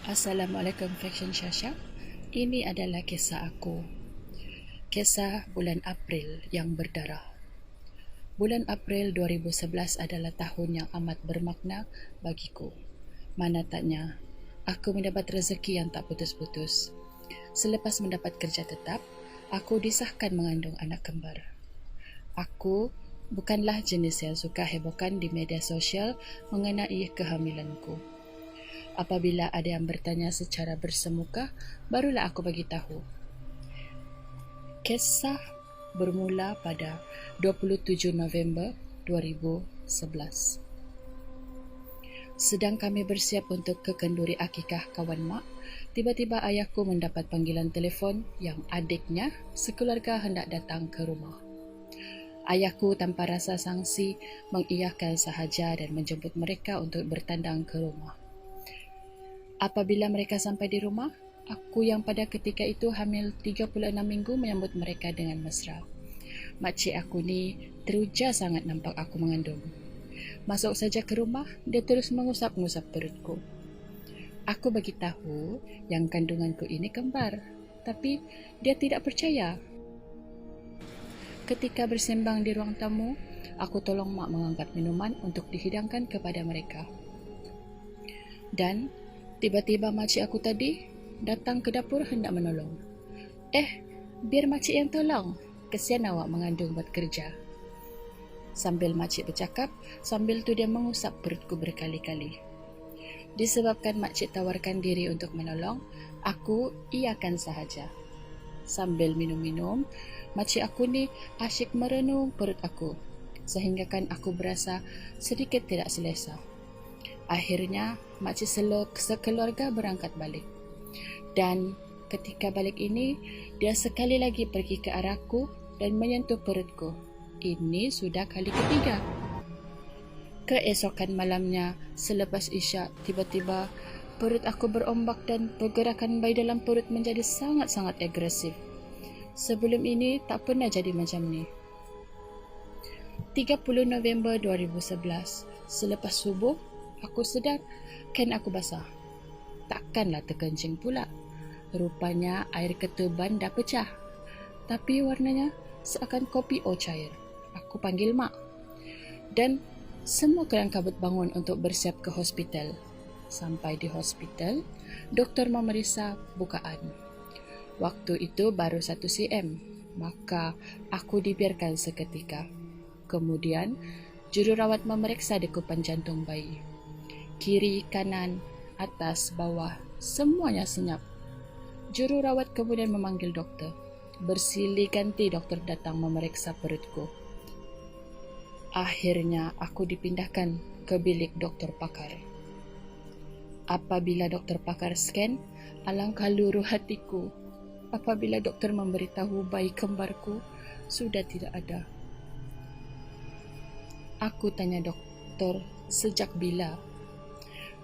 Assalamualaikum Fashion Syasha. Ini adalah kisah aku. Kisah bulan April yang berdarah. Bulan April 2011 adalah tahun yang amat bermakna bagiku. Mana taknya, aku mendapat rezeki yang tak putus-putus. Selepas mendapat kerja tetap, aku disahkan mengandung anak kembar. Aku bukanlah jenis yang suka hebohkan di media sosial mengenai kehamilanku. Apabila ada yang bertanya secara bersemuka, barulah aku bagi tahu. Kisah bermula pada 27 November 2011. Sedang kami bersiap untuk ke kenduri akikah kawan mak, tiba-tiba ayahku mendapat panggilan telefon yang adiknya sekeluarga hendak datang ke rumah. Ayahku tanpa rasa sangsi mengiyakan sahaja dan menjemput mereka untuk bertandang ke rumah. Apabila mereka sampai di rumah, aku yang pada ketika itu hamil 36 minggu menyambut mereka dengan mesra. Makcik aku ni teruja sangat nampak aku mengandung. Masuk saja ke rumah, dia terus mengusap-ngusap perutku. Aku bagi tahu yang kandunganku ini kembar, tapi dia tidak percaya. Ketika bersembang di ruang tamu, aku tolong mak mengangkat minuman untuk dihidangkan kepada mereka. Dan tiba-tiba makcik aku tadi datang ke dapur hendak menolong. Biar makcik yang tolong. Kesian awak mengandung buat kerja. Sambil makcik bercakap, sambil tu dia mengusap perutku berkali-kali. Disebabkan makcik tawarkan diri untuk menolong, aku iakan sahaja. Sambil minum-minum, makcik aku ni asyik merenung perut aku, sehinggakan aku berasa sedikit tidak selesa. Akhirnya, makcik sekeluarga berangkat balik. Dan ketika balik ini, dia sekali lagi pergi ke arahku dan menyentuh perutku. Ini sudah kali ketiga. Keesokan malamnya, selepas isyak, tiba-tiba perut aku berombak dan pergerakan bayi dalam perut menjadi sangat-sangat agresif. Sebelum ini tak pernah jadi macam ni. 30 November 2011, selepas subuh, aku sedar kan aku basah. Takkanlah terkencing pula. Rupanya air ketuban dah pecah. Tapi warnanya seakan kopi O cair. Aku panggil mak. Dan semua kelang kabut bangun untuk bersiap ke hospital. Sampai di hospital, doktor memeriksa bukaan. Waktu itu baru 1 cm. Maka aku dibiarkan seketika. Kemudian, jururawat memeriksa dekupan jantung bayi. Kiri, kanan, atas, bawah, semuanya senyap. Jururawat kemudian memanggil doktor. Bersilih ganti doktor datang memeriksa perutku. Akhirnya aku dipindahkan ke bilik doktor pakar. Apabila doktor pakar scan, alangkah luruh hatiku apabila doktor memberitahu bayi kembarku sudah tidak ada. Aku tanya doktor sejak bila.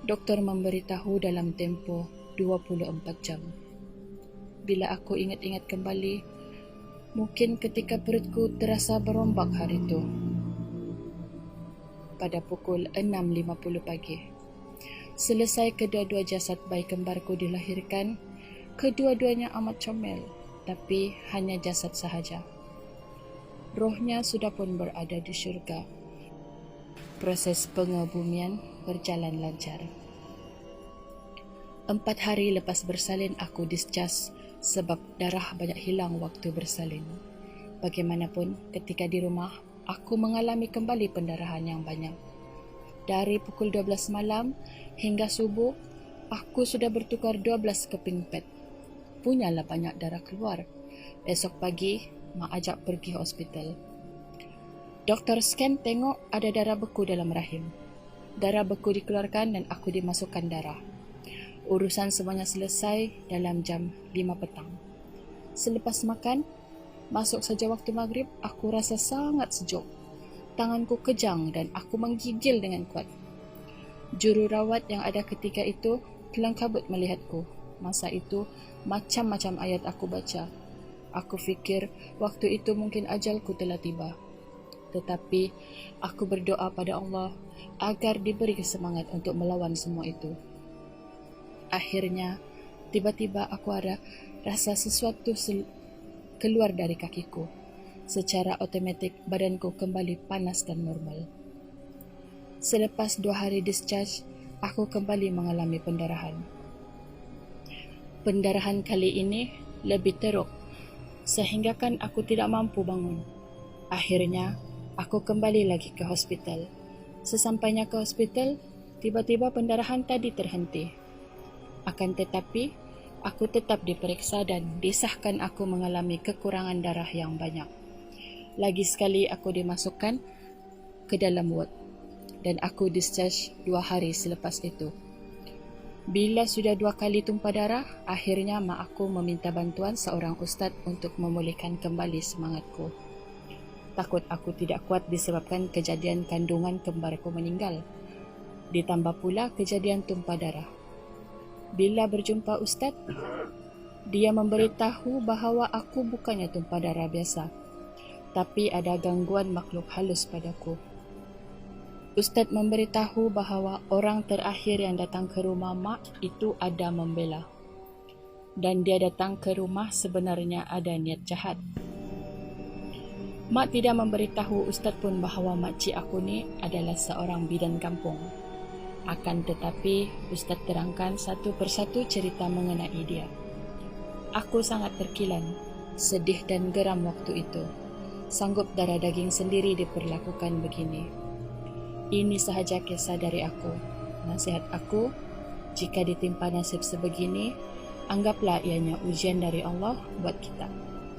Doktor memberitahu dalam tempoh 24 jam. Bila aku ingat-ingat kembali, mungkin ketika perutku terasa berombak hari itu. Pada pukul 6.50 pagi. Selesai kedua-dua jasad bayi kembarku dilahirkan, kedua-duanya amat comel, tapi hanya jasad sahaja. Rohnya sudah pun berada di syurga. Proses pengebumian berjalan lancar. 4 hari lepas bersalin aku discharge sebab darah banyak hilang waktu bersalin. Bagaimanapun, ketika di rumah, aku mengalami kembali pendarahan yang banyak. Dari pukul 12 malam hingga subuh, aku sudah bertukar 12 keping pad. Punyalah banyak darah keluar. Esok pagi, mak ajak pergi hospital. Doktor scan tengok ada darah beku dalam rahim. Darah beku dikeluarkan dan aku dimasukkan darah. Urusan semuanya selesai dalam jam 5 petang. Selepas makan, masuk saja waktu maghrib, aku rasa sangat sejuk. Tanganku kejang dan aku menggigil dengan kuat. Jururawat yang ada ketika itu kelang kabut melihatku. Masa itu, macam-macam ayat aku baca. Aku fikir waktu itu mungkin ajalku telah tiba. Tetapi aku berdoa pada Allah agar diberi semangat untuk melawan semua itu. Akhirnya, tiba-tiba aku ada rasa sesuatu keluar dari kakiku. Secara otomatik, badanku kembali panas dan normal. Selepas 2 hari discharge, aku kembali mengalami pendarahan. Pendarahan kali ini lebih teruk, sehinggakan aku tidak mampu bangun. Akhirnya, aku kembali lagi ke hospital. Sesampainya ke hospital, tiba-tiba pendarahan tadi terhenti. Akan tetapi, aku tetap diperiksa dan disahkan aku mengalami kekurangan darah yang banyak. Lagi sekali aku dimasukkan ke dalam ward dan aku discharge 2 hari selepas itu. Bila sudah 2 kali tumpah darah, akhirnya mak aku meminta bantuan seorang ustaz untuk memulihkan kembali semangatku. Takut aku tidak kuat disebabkan kejadian kandungan kembarku meninggal. Ditambah pula kejadian tumpah darah. Bila berjumpa ustaz, dia memberitahu bahawa aku bukannya tumpah darah biasa, tapi ada gangguan makhluk halus padaku. Ustaz memberitahu bahawa orang terakhir yang datang ke rumah mak itu ada membela. Dan dia datang ke rumah sebenarnya ada niat jahat. Mak tidak memberitahu Ustaz pun bahawa makcik aku ni adalah seorang bidan kampung. Akan tetapi, Ustaz terangkan satu persatu cerita mengenai dia. Aku sangat terkilan, sedih dan geram waktu itu. Sanggup darah daging sendiri diperlakukan begini. Ini sahaja kisah dari aku. Nasihat aku, jika ditimpa nasib sebegini, anggaplah ianya ujian dari Allah buat kita.